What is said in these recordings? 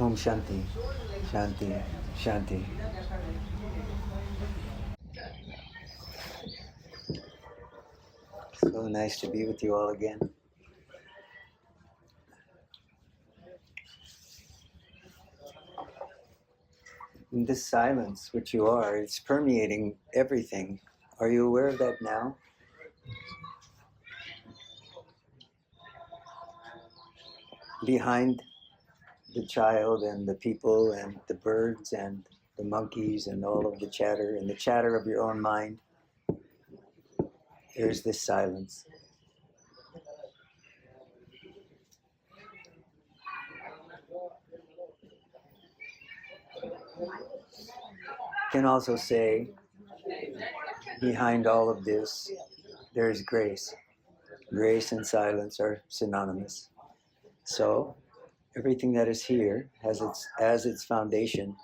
Om Shanti, Shanti, Shanti. So nice to be with you all again. In this silence, which you are, it's permeating everything. Are you aware of that now? Behind the child and the people and the birds and the monkeys and all of the chatter and the chatter of your own mind, there's this silence. Can also say, behind all of this, there's grace. Grace and silence are synonymous. So, everything that is here has as its foundation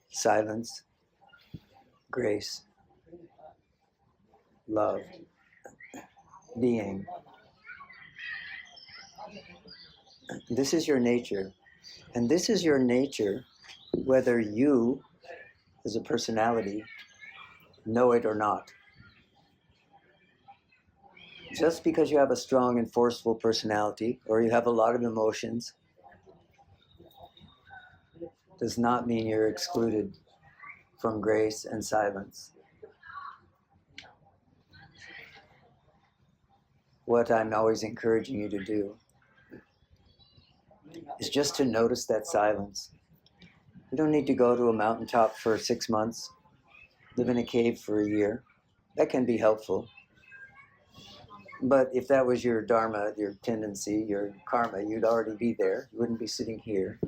silence, grace, love, being. This is your nature. And this is your nature whether you, as a personality, know it or not. Just because you have a strong and forceful personality, or you have a lot of emotions, does not mean you're excluded from grace and silence. What I'm always encouraging you to do is just to notice that silence. You don't need to go to a mountaintop for 6 months, live in a cave for a year. That can be helpful. But if that was your dharma, your tendency, your karma, you'd already be there. You wouldn't be sitting here.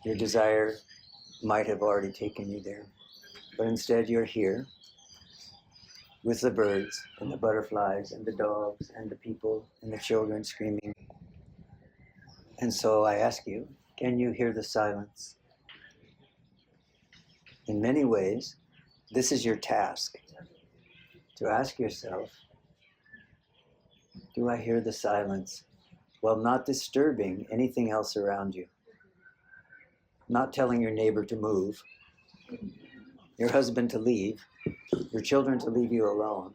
Your desire might have already taken you there. But instead you're here with the birds and the butterflies and the dogs and the people and the children screaming. And so I ask you, can you hear the silence? In many ways, this is your task, to ask yourself, do I hear the silence while not disturbing anything else around you? Not telling your neighbor to move, your husband to leave, your children to leave you alone,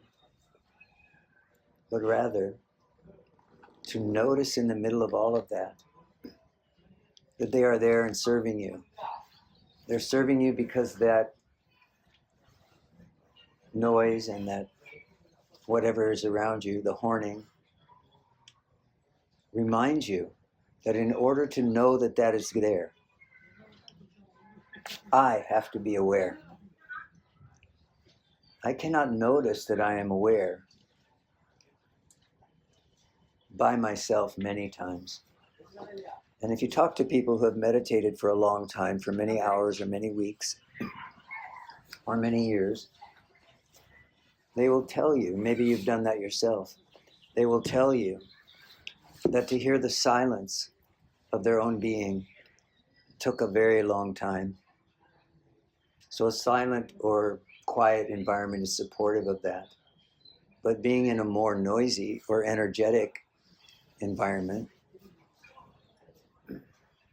but rather to notice in the middle of all of that they are there and serving you. They're serving you because that noise and that whatever is around you, the horning, reminds you that in order to know that that is there, I have to be aware. I cannot notice that I am aware by myself many times. And if you talk to people who have meditated for a long time, for many hours or many weeks or many years, they will tell you, maybe you've done that yourself, they will tell you that to hear the silence of their own being took a very long time. So a silent or quiet environment is supportive of that. But being in a more noisy or energetic environment,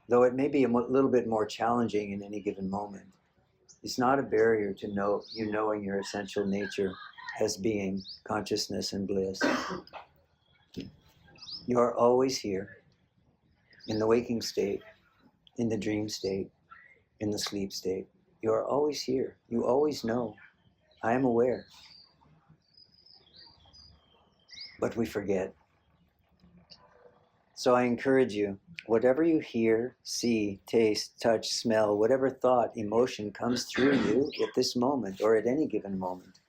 though it may be a little bit more challenging in any given moment, it's not a barrier to knowing your essential nature as being, consciousness and bliss. You are always here, in the waking state, in the dream state, in the sleep state. You are always here. You always know, I am aware. But we forget. So I encourage you, whatever you hear, see, taste, touch, smell, whatever thought, emotion comes through you at this moment or at any given moment,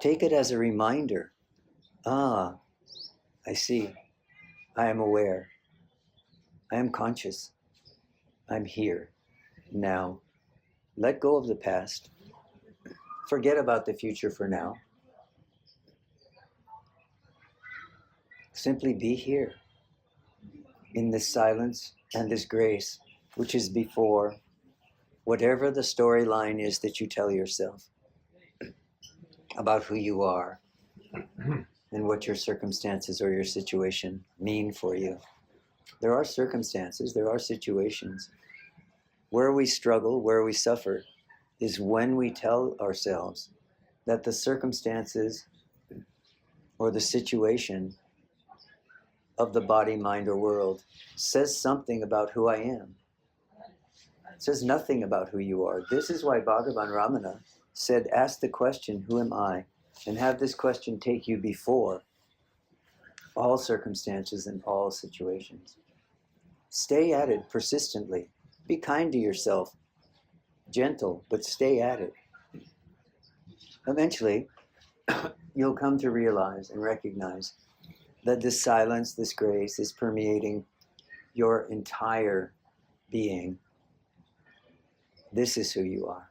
take it as a reminder. Ah, I see. I am aware. I am conscious. I'm here, now. Let go of the past. Forget about the future for now. Simply be here, in this silence and this grace, which is before whatever the storyline is that you tell yourself about who you are, and what your circumstances or your situation mean for you. There are circumstances, there are situations. Where we struggle, where we suffer, is when we tell ourselves that the circumstances or the situation of the body, mind, or world says something about who I am. It says nothing about who you are. This is why Bhagavan Ramana said, ask the question, who am I? And have this question take you before all circumstances and all situations. Stay at it persistently. Be kind to yourself. Gentle, but stay at it. Eventually, you'll come to realize and recognize that this silence, this grace is permeating your entire being. This is who you are.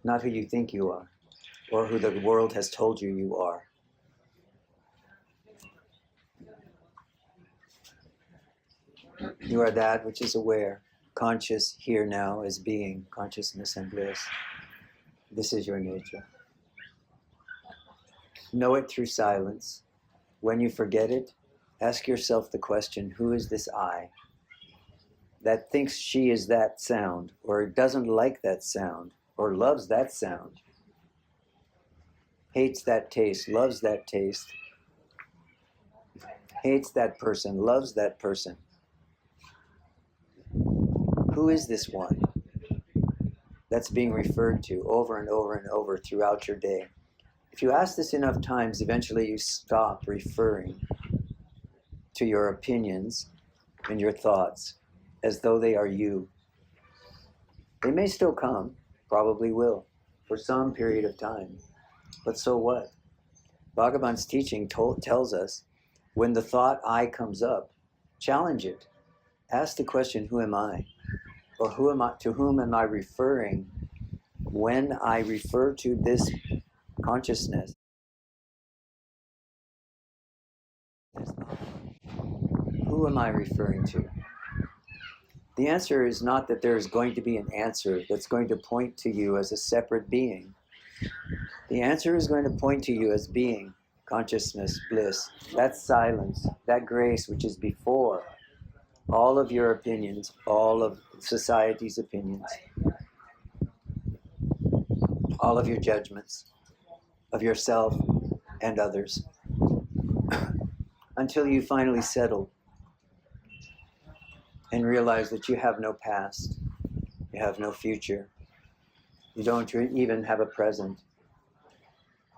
Not who you think you are, or who the world has told you you are. You are that which is aware, conscious here now as being, consciousness and bliss. This is your nature. Know it through silence. When you forget it, ask yourself the question, who is this I that thinks she is that sound, or doesn't like that sound, or loves that sound, hates that taste, loves that taste, hates that person, loves that person? Who is this one that's being referred to over and over and over throughout your day? If you ask this enough times, eventually you stop referring to your opinions and your thoughts as though they are you. They may still come, probably will, for some period of time. But so what? Bhagavan's teaching tells us, when the thought I comes up, challenge it. Ask the question, who am I? Or to whom am I referring when I refer to this consciousness? Who am I referring to? The answer is not that there is going to be an answer that's going to point to you as a separate being. The answer is going to point to you as being, consciousness, bliss, that silence, that grace which is before all of your opinions, all of society's opinions, all of your judgments of yourself and others, until you finally settle and realize that you have no past, you have no future, you don't even have a present.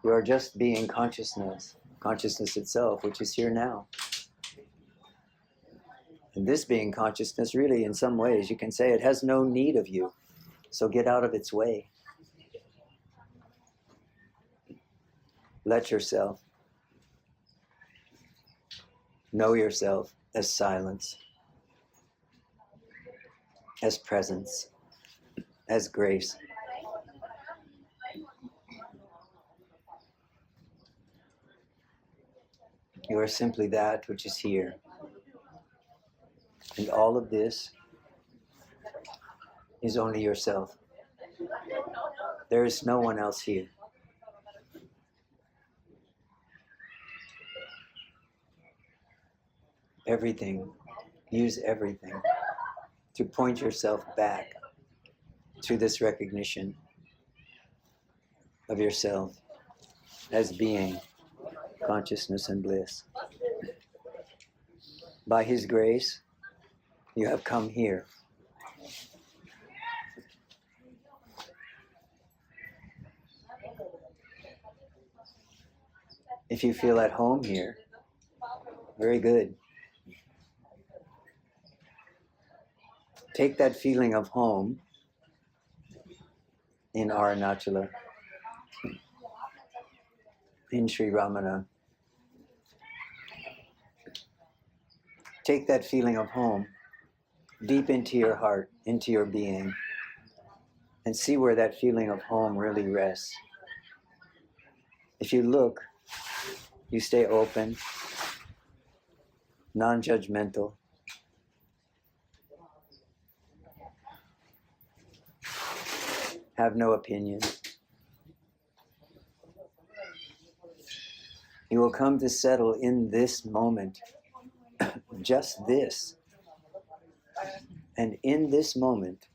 You are just being consciousness, consciousness itself, which is here now. And this being consciousness, really, in some ways, you can say it has no need of you. So get out of its way. Let yourself know yourself as silence, as presence, as grace. You are simply that which is here. And all of this is only yourself. There is no one else here. Everything, use everything to point yourself back to this recognition of yourself as being, consciousness and bliss. By His grace, you have come here. If you feel at home here, very good. Take that feeling of home in Arunachala, in Sri Ramana. Take that feeling of home deep into your heart, into your being, and see where that feeling of home really rests. If you look, you stay open, non-judgmental, have no opinion. You will come to settle in this moment, just this. And in this moment,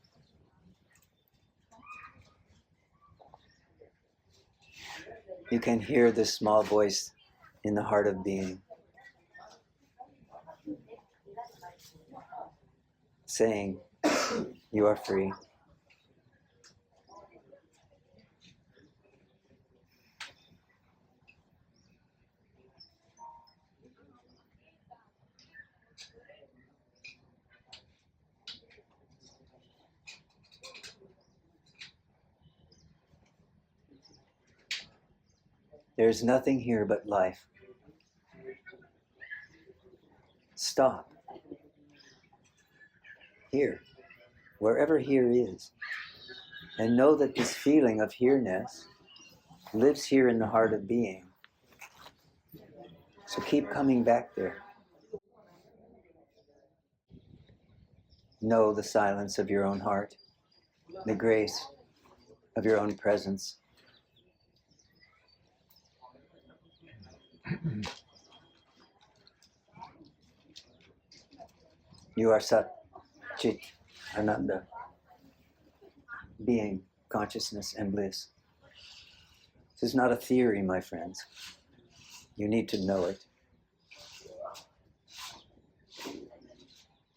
you can hear the small voice in the heart of being saying, you are free. There's nothing here but life. Stop. Here, wherever here is, and know that this feeling of here-ness lives here in the heart of being. So keep coming back there. Know the silence of your own heart, the grace of your own presence. You are Sat, Chit, Ananda, being, consciousness, and bliss. This is not a theory, my friends. You need to know it.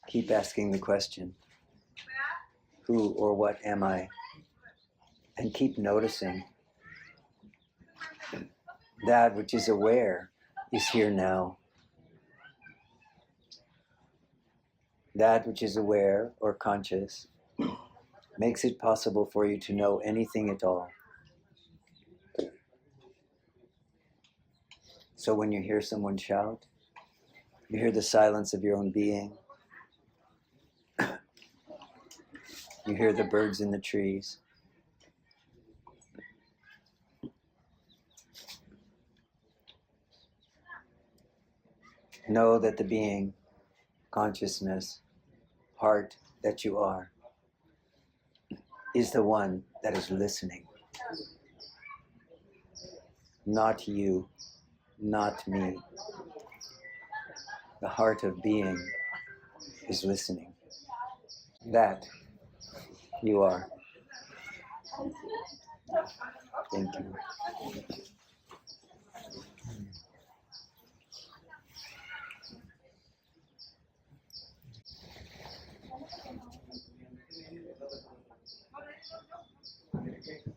Keep asking the question, who or what am I? And keep noticing. That which is aware is here now. That which is aware or conscious makes it possible for you to know anything at all. So when you hear someone shout, you hear the silence of your own being. You hear the birds in the trees. Know that the being, consciousness, heart that you are, is the one that is listening. Not you, not me. The heart of being is listening. That you are. Thank you.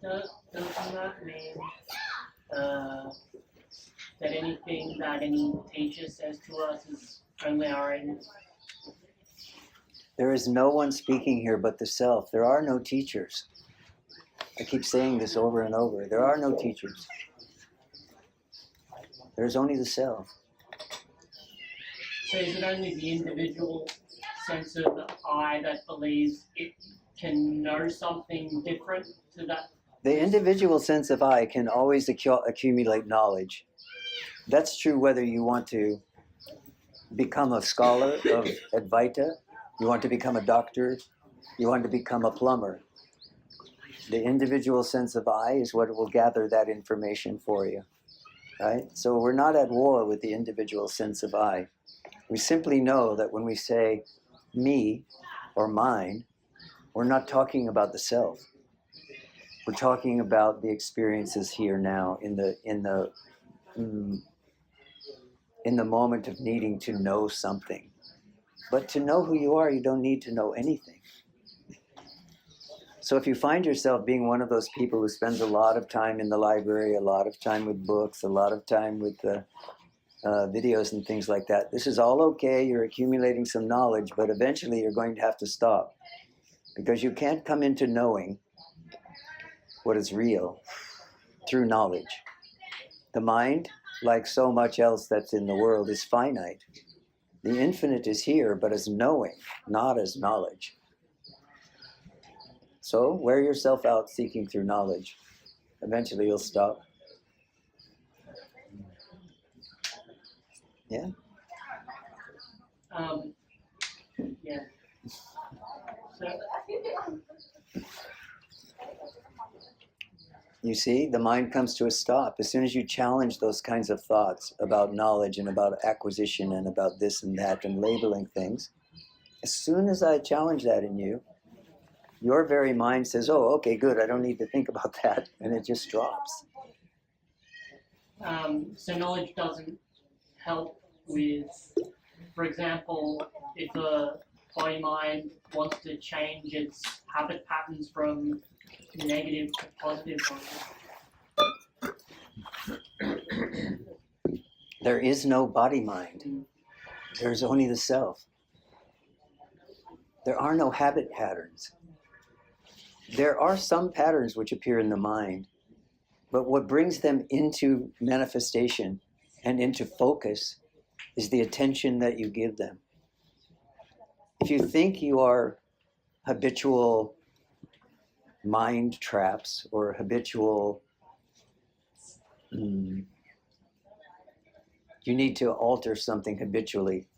Does not mean that anything that any teacher says to us is only our end. There is no one speaking here but the self. There are no teachers. I keep saying this over and over. There are no teachers. There's only the self. So is it only the individual sense of the I that believes it can know something different to that? The individual sense of I can always accumulate knowledge. That's true whether you want to become a scholar of advaita, you want to become a doctor, you want to become a plumber. The individual sense of I is what will gather that information for you, right? So we're not at war with the individual sense of I. We simply know that when we say me or mine, we're not talking about the self. We're talking about the experiences here now in the moment of needing to know something. But to know who you are, you don't need to know anything. So if you find yourself being one of those people who spends a lot of time in the library, a lot of time with books, a lot of time with videos and things like that, this is all okay. You're accumulating some knowledge, but eventually you're going to have to stop. Because you can't come into knowing what is real through knowledge. The mind, like so much else that's in the world, is finite. The infinite is here, but as knowing, not as knowledge. So wear yourself out seeking through knowledge. Eventually you'll stop. Yeah? Yeah. So, You see, the mind comes to a stop. As soon as you challenge those kinds of thoughts about knowledge and about acquisition and about this and that and labeling things, as soon as I challenge that in you, your very mind says, oh, okay, good, I don't need to think about that, and it just drops. So knowledge doesn't help with, for example, if a body mind wants to change its habit patterns from negative to positive. There is no body mind. There's only the self. There are no habit patterns. There are some patterns which appear in the mind, but what brings them into manifestation and into focus is the attention that you give them. If you think you are habitual mind traps or habitual, you need to alter something habitually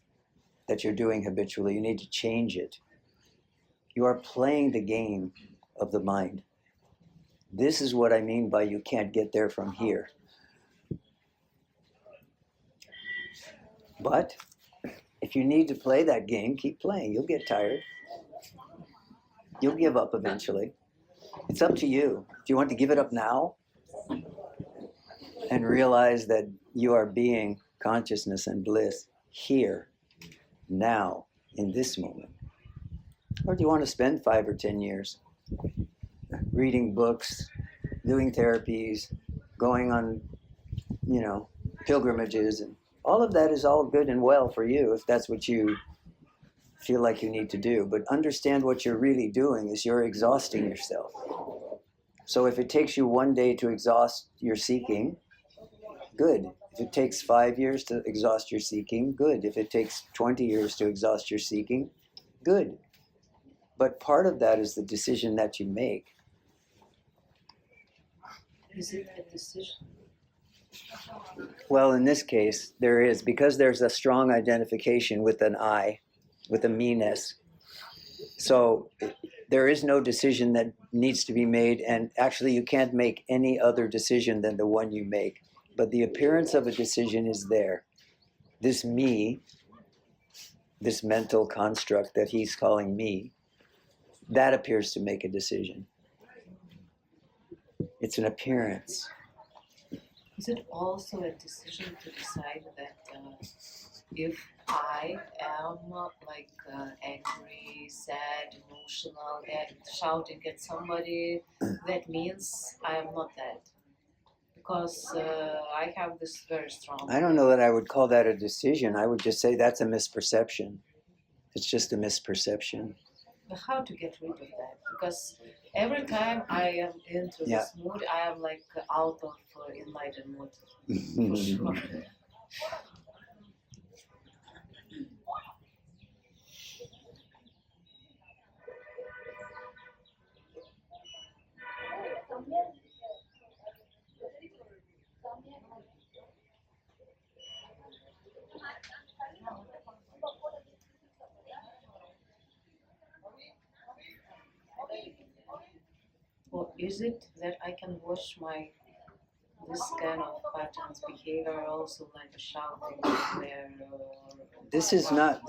that you're doing habitually. You need to change it. You are playing the game of the mind. This is what I mean by you can't get there from here. But if you need to play that game, keep playing. You'll get tired. You'll give up eventually. It's up to you. Do you want to give it up now and realize that you are being consciousness and bliss here, now, in this moment? Or do you want to spend 5 or 10 years reading books, doing therapies, going on, pilgrimages, and all of that is all good and well for you if that's what you feel like you need to do. But understand what you're really doing is you're exhausting yourself. So if it takes you one day to exhaust your seeking, good. If it takes 5 years to exhaust your seeking, good. If it takes 20 years to exhaust your seeking, good. But part of that is the decision that you make. Is it a decision? Well, in this case, there is, because there's a strong identification with an I, with a me-ness. So there is no decision that needs to be made, and actually you can't make any other decision than the one you make. But the appearance of a decision is there. This me, this mental construct that he's calling me, that appears to make a decision. It's an appearance. Is it also a decision to decide that if I am angry, sad, emotional, and shouting at somebody, that means I am not that? Because I have this very strong... I don't know that I would call that a decision. I would just say that's a misperception. It's just a misperception. But how to get rid of that? Because every time I am into this mood, I am out of enlightened mood, for sure. Or is it that I can watch this kind of patterns, behavior also, like a shouting there? This is not,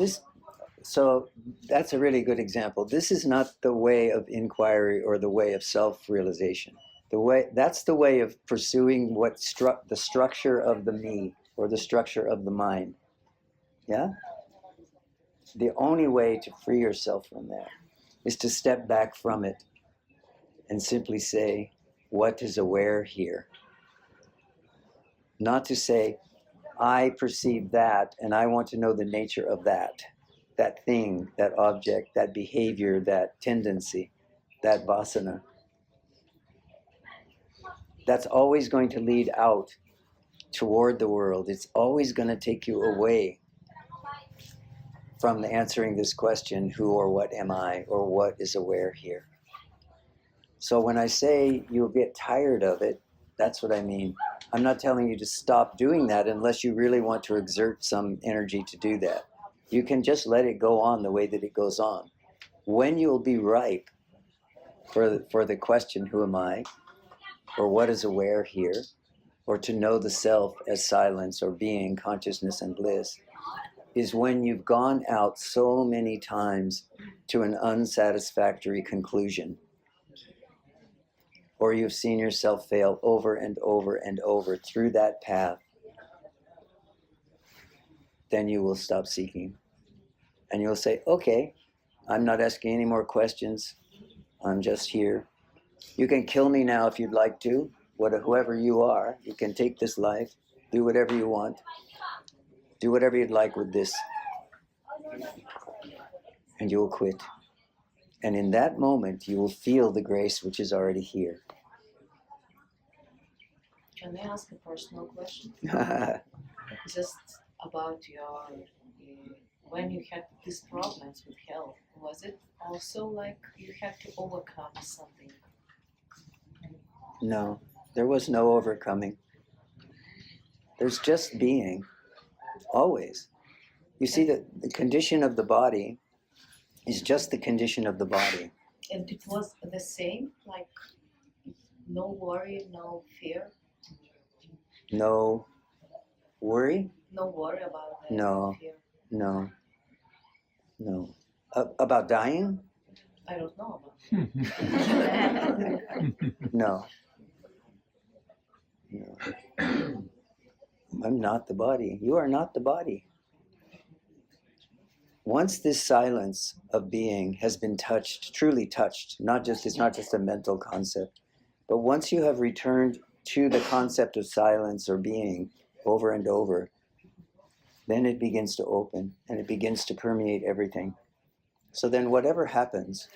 so that's a really good example. This is not the way of inquiry or the way of self-realization. That's the way of pursuing the structure of the me or the structure of the mind. Yeah? The only way to free yourself from that is to step back from it and simply say, what is aware here? Not to say, I perceive that and I want to know the nature of that thing, that object, that behavior, that tendency, that vasana. That's always going to lead out toward the world. It's always going to take you away from answering this question, who or what am I, or what is aware here? So when I say you'll get tired of it, that's what I mean. I'm not telling you to stop doing that unless you really want to exert some energy to do that. You can just let it go on the way that it goes on. When you'll be ripe for the question, who am I? or what is aware here, or to know the self as silence or being, consciousness and bliss, is when you've gone out so many times to an unsatisfactory conclusion, or you've seen yourself fail over and over and over through that path, then you will stop seeking. And you'll say, okay, I'm not asking any more questions. I'm just here. You can kill me now if you'd like to. Whoever you are, you can take this life, do whatever you want, do whatever you'd like with this, and you'll quit. And in that moment, you will feel the grace which is already here. Can I ask a personal question? Just about your, when you had these problems with health, was it also like you had to overcome something? No, there was no overcoming. There's just being, always. You see that the condition of the body is just the condition of the body. And it was the same, like no worry, no fear? No worry? No worry about that, No. fear? No. About dying? I don't know about No. I'm not the body. You are not the body. Once this silence of being has been touched, truly touched, it's not just a mental concept, but once you have returned to the concept of silence or being over and over, then it begins to open and it begins to permeate everything. So then whatever happens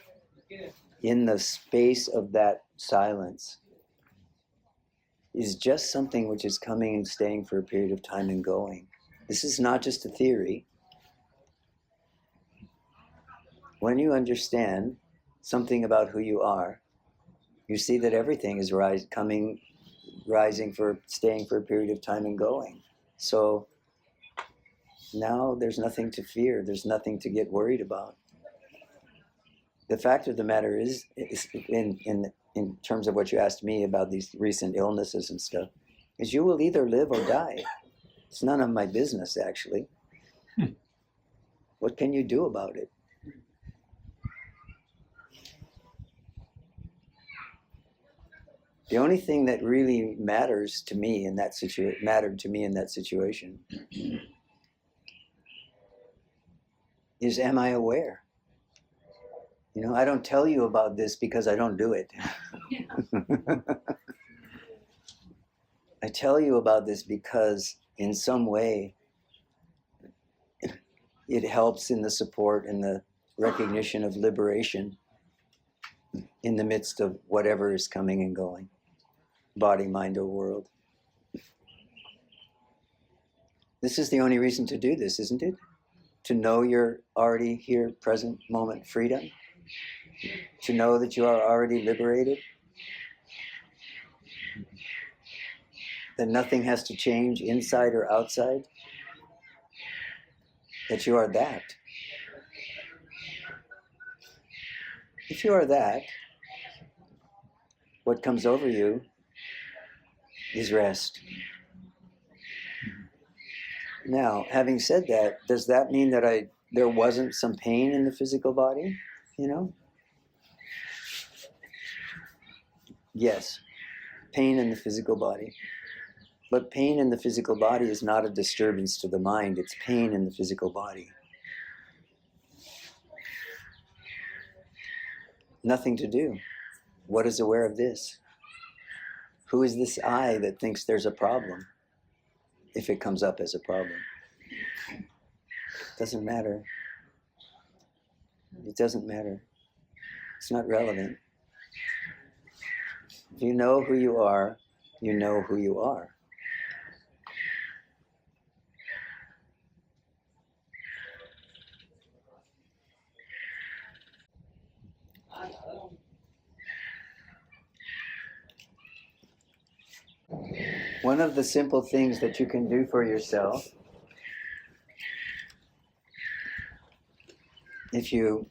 in the space of that silence is just something which is coming and staying for a period of time and going. This is not just a theory. When you understand something about who you are, you see that everything is rising for staying for a period of time and going. So now there's nothing to fear. There's nothing to get worried about. The fact of the matter is in terms of what you asked me about these recent illnesses and stuff, is you will either live or die. It's none of my business, actually. What can you do about it? The only thing that really matters to me in that situation is, am I aware? You know, I don't tell you about this because I don't do it. I tell you about this because in some way it helps in the support and the recognition of liberation in the midst of whatever is coming and going, body, mind, or world. This is the only reason to do this, isn't it? To know you're already here, present moment freedom. To know that you are already liberated. That nothing has to change inside or outside. That you are that. If you are that, what comes over you is rest. Now, having said that, does that mean that there wasn't some pain in the physical body? You know? Yes, pain in the physical body. But pain in the physical body is not a disturbance to the mind, it's pain in the physical body. Nothing to do. What is aware of this? Who is this I that thinks there's a problem? If it comes up as a problem. Doesn't matter. It doesn't matter. It's not relevant. If you know who you are, you know who you are. One of the simple things that you can do for yourself, if you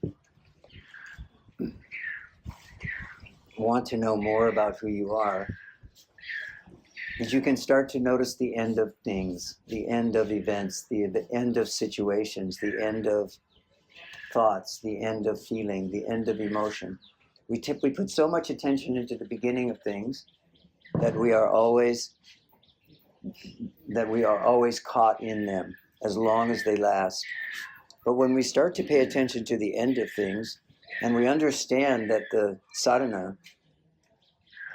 want to know more about who you are, is you can start to notice the end of things, the end of events, the end of situations, the end of thoughts, the end of feeling, the end of emotion. We put so much attention into the beginning of things that we are always caught in them as long as they last. But when we start to pay attention to the end of things, and we understand that the sadhana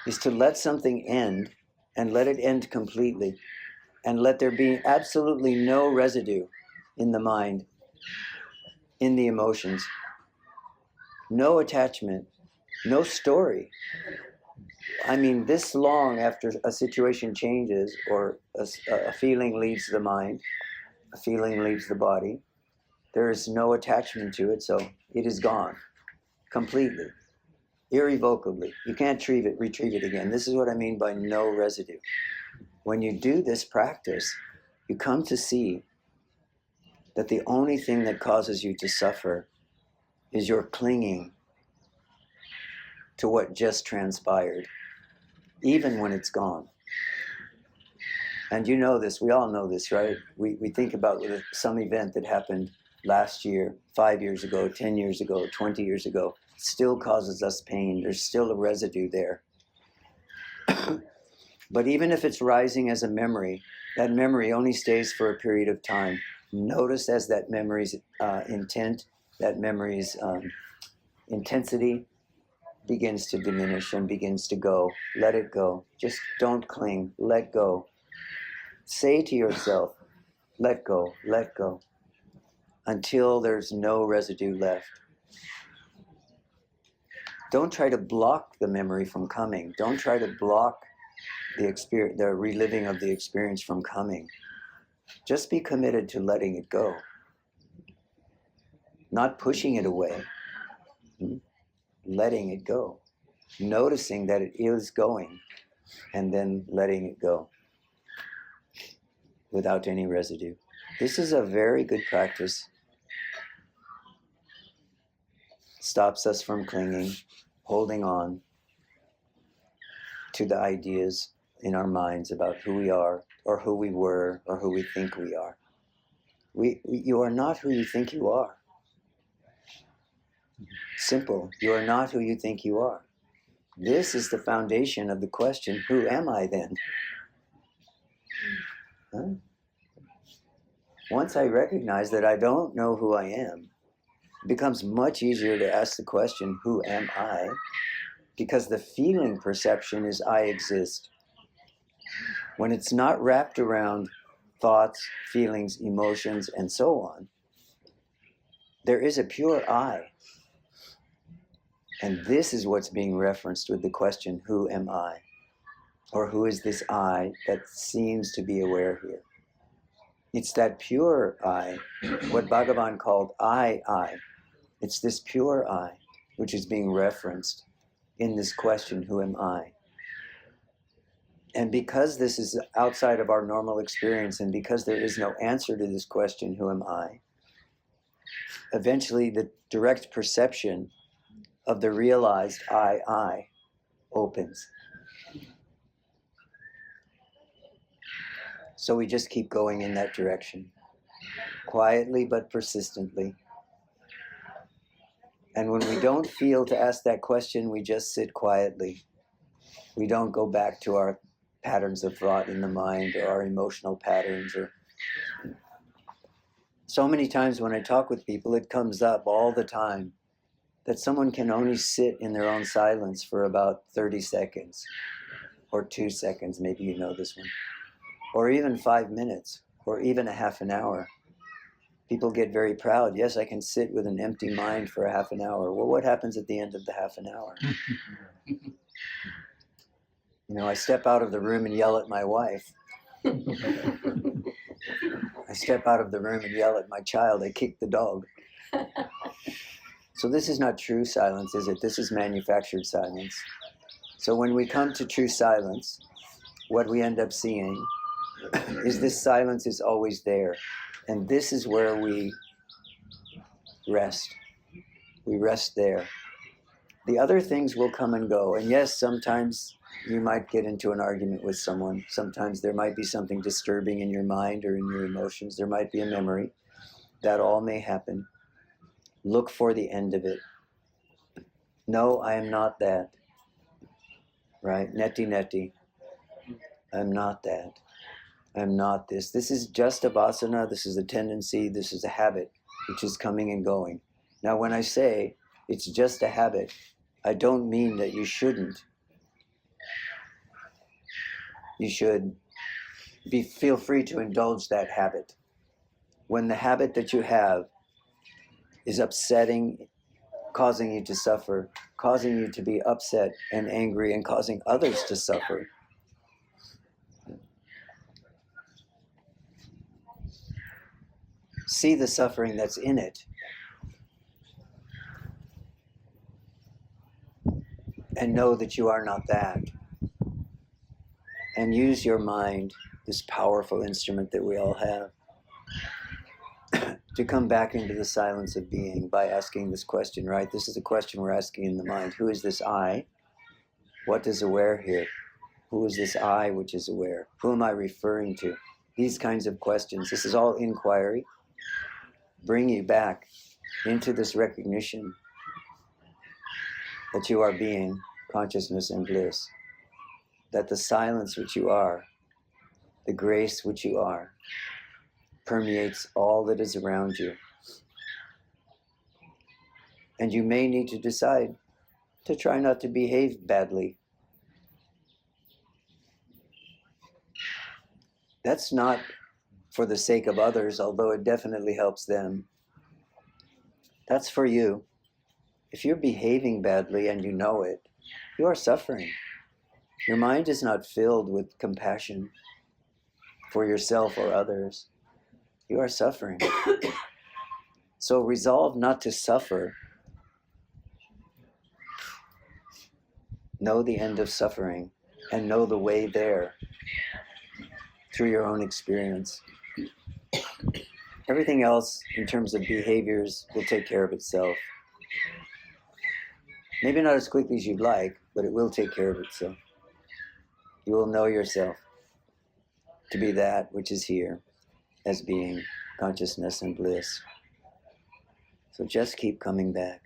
is to let something end, and let it end completely, and let there be absolutely no residue in the mind, in the emotions, no attachment, no story. I mean, this long after a situation changes, or a feeling leaves the mind, a feeling leaves the body, there is no attachment to it, so it is gone completely, irrevocably. You can't retrieve it again. This is what I mean by no residue. When you do this practice, you come to see that the only thing that causes you to suffer is your clinging to what just transpired, even when it's gone. And you know this, we all know this, right? We think about some event that happened last year, 5 years ago, 10 years ago, 20 years ago, still causes us pain. There's still a residue there. But even if it's rising as a memory, that memory only stays for a period of time. Notice as that memory's intent, that memory's intensity begins to diminish and begins to go. Let it go. Just don't cling. Let go. Say to yourself, let go, until there's no residue left. Don't try to block the memory from coming. Don't try to block the reliving of the experience from coming. Just be committed to letting it go. Not pushing it away. Letting it go. Noticing that it is going, and then letting it go without any residue. This is a very good practice. Stops us from clinging, holding on to the ideas in our minds about who we are, or who we were, or who we think we are. You are not who you think you are. Simple. You are not who you think you are. This is the foundation of the question, who am I then? Huh? Once I recognize that I don't know who I am, it becomes much easier to ask the question, who am I? Because the feeling perception is I exist. When it's not wrapped around thoughts, feelings, emotions, and so on, there is a pure I. And this is what's being referenced with the question, who am I? Or who is this I that seems to be aware here? It's that pure I, what Bhagavan called I. It's this pure I, which is being referenced in this question, who am I? And because this is outside of our normal experience, and because there is no answer to this question, who am I? Eventually the direct perception of the realized I opens. So we just keep going in that direction, quietly but persistently. And when we don't feel to ask that question, we just sit quietly. We don't go back to our patterns of thought in the mind, or our emotional patterns. So many times when I talk with people, it comes up all the time that someone can only sit in their own silence for about 30 seconds, or 2 seconds, maybe you know this one, or even 5 minutes, or even a half an hour. People get very proud. Yes, I can sit with an empty mind for a half an hour. Well, what happens at the end of the half an hour? I step out of the room and yell at my wife. I step out of the room and yell at my child. I kick the dog. So this is not true silence, is it? This is manufactured silence. So when we come to true silence, what we end up seeing is this silence is always there. And this is where we rest. We rest there. The other things will come and go. And yes, sometimes You might get into an argument with someone. Sometimes there might be something disturbing in your mind or in your emotions. There might be a memory. That all may happen. Look for the end of it. No, I am not that. Right? Neti neti. I'm not that. I'm not this. This is just a vasana. This is a tendency. This is a habit, which is coming and going. Now, when I say it's just a habit, I don't mean that you shouldn't. You should feel free to indulge that habit. When the habit that you have is upsetting, causing you to suffer, causing you to be upset and angry, and causing others to suffer, see the suffering that's in it. And know that you are not that. And use your mind, this powerful instrument that we all have, to come back into the silence of being by asking this question, right? This is a question we're asking in the mind. Who is this I? What is aware here? Who is this I which is aware? Who am I referring to? These kinds of questions. This is all inquiry. Bring you back into this recognition that you are being, consciousness and bliss. That the silence which you are, the grace which you are, permeates all that is around you. And you may need to decide to try not to behave badly. That's not for the sake of others, although it definitely helps them. That's for you. If you're behaving badly and you know it, you are suffering. Your mind is not filled with compassion for yourself or others. You are suffering. So resolve not to suffer. Know the end of suffering and know the way there through your own experience. Everything else in terms of behaviors will take care of itself. Maybe not as quickly as you'd like, but it will take care of itself. You will know yourself to be that which is here as being consciousness and bliss. So just keep coming back.